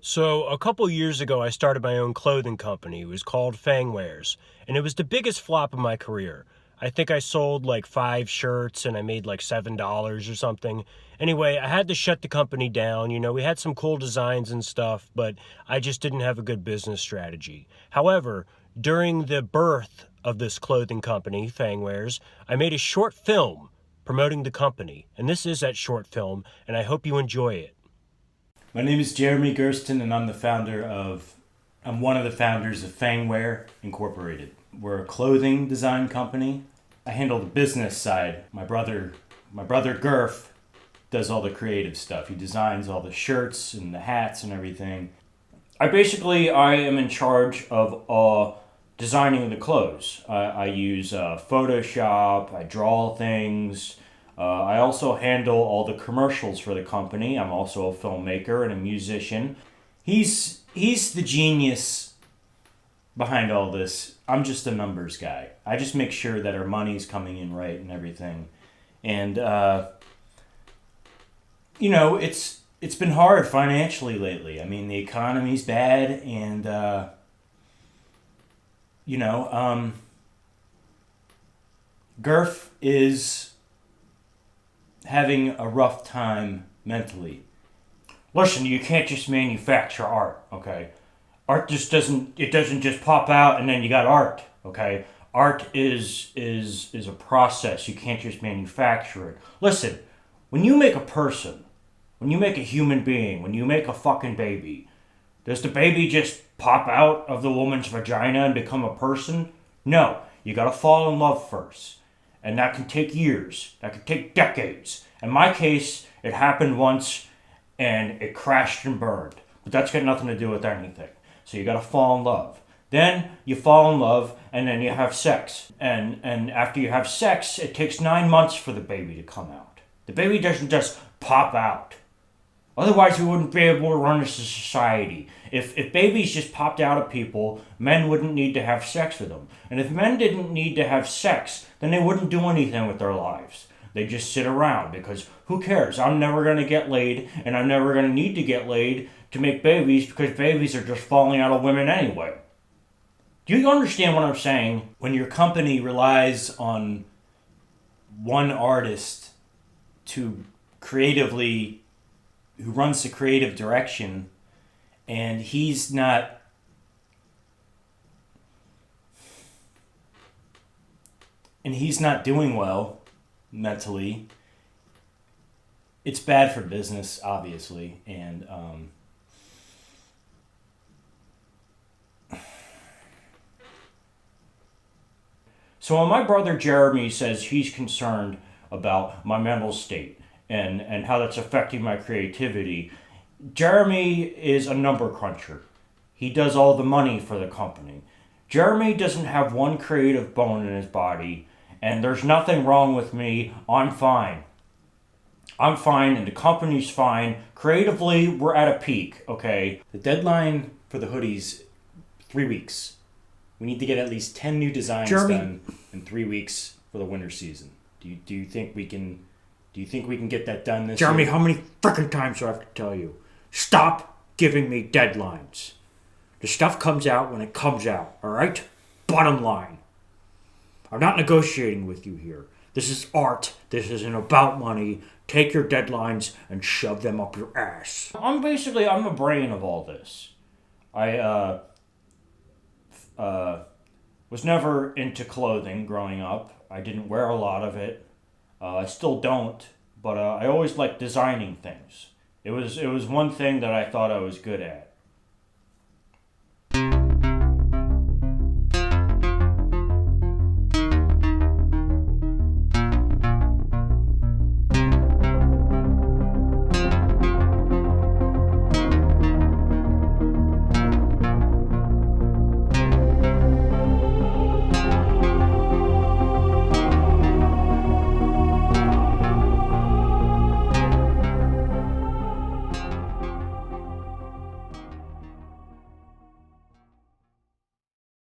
So, a couple years ago, I started my own clothing company. It was called Fangwares, and it was the biggest flop of my career. I think I sold like 5 shirts and I made like $7 or something. Anyway, I had to shut the company down. We had some cool designs and stuff, but I just didn't have a good business strategy. However, during the birth of this clothing company, Fangwares, I made a short film promoting the company, and this is that short film, and I hope you enjoy it. My name is Jeremy Gersten, and I'm one of the founders of Fangwear Incorporated. We're a clothing design company. I handle the business side. My brother Gurf does all the creative stuff. He designs all the shirts and the hats and everything. I am in charge of designing the clothes. I use Photoshop. I draw things. I also handle all the commercials for the company. I'm also a filmmaker and a musician. He's the genius behind all this. I'm just a numbers guy. I just make sure that our money's coming in right and everything. And it's been hard financially lately. I mean, the economy's bad, and Gurf is having a rough time mentally. Listen, you can't just manufacture art, okay? Art just doesn't just pop out and then you got art, okay? Art is a process. You can't just manufacture it. Listen, when you make a person, when you make a human being, when you make a fucking baby, does the baby just pop out of the woman's vagina and become a person? No, you gotta fall in love first. And that can take years. That can take decades. In my case, it happened once and it crashed and burned. But that's got nothing to do with anything. So you gotta fall in love. Then you fall in love and then you have sex. And after you have sex, it takes 9 months for the baby to come out. The baby doesn't just pop out. Otherwise, we wouldn't be able to run as a society. If babies just popped out of people, men wouldn't need to have sex with them. And if men didn't need to have sex, then they wouldn't do anything with their lives. They just sit around because who cares? I'm never going to get laid, and I'm never going to need to get laid to make babies because babies are just falling out of women anyway. Do you understand what I'm saying? When your company relies on one artist to creatively, who runs the creative direction, and he's not doing well mentally, it's bad for business, obviously. And so when my brother Jeremy says he's concerned about my mental state and how that's affecting my creativity, Jeremy is a number cruncher. He does all the money for the company. Jeremy doesn't have one creative bone in his body, and there's nothing wrong with me. I'm fine. I'm fine, and the company's fine. Creatively, we're at a peak, okay? The deadline for the hoodies, 3 weeks. We need to get at least 10 new designs done in 3 weeks for the winter season. Do you think we can get that done this Jeremy, year? how many freaking times do I have to tell you? Stop giving me deadlines. The stuff comes out when it comes out, alright? Bottom line. I'm not negotiating with you here. This is art. This isn't about money. Take your deadlines and shove them up your ass. I'm the brain of all this. I was never into clothing growing up. I didn't wear a lot of it. I still don't, but I always liked designing things. It was one thing that I thought I was good at.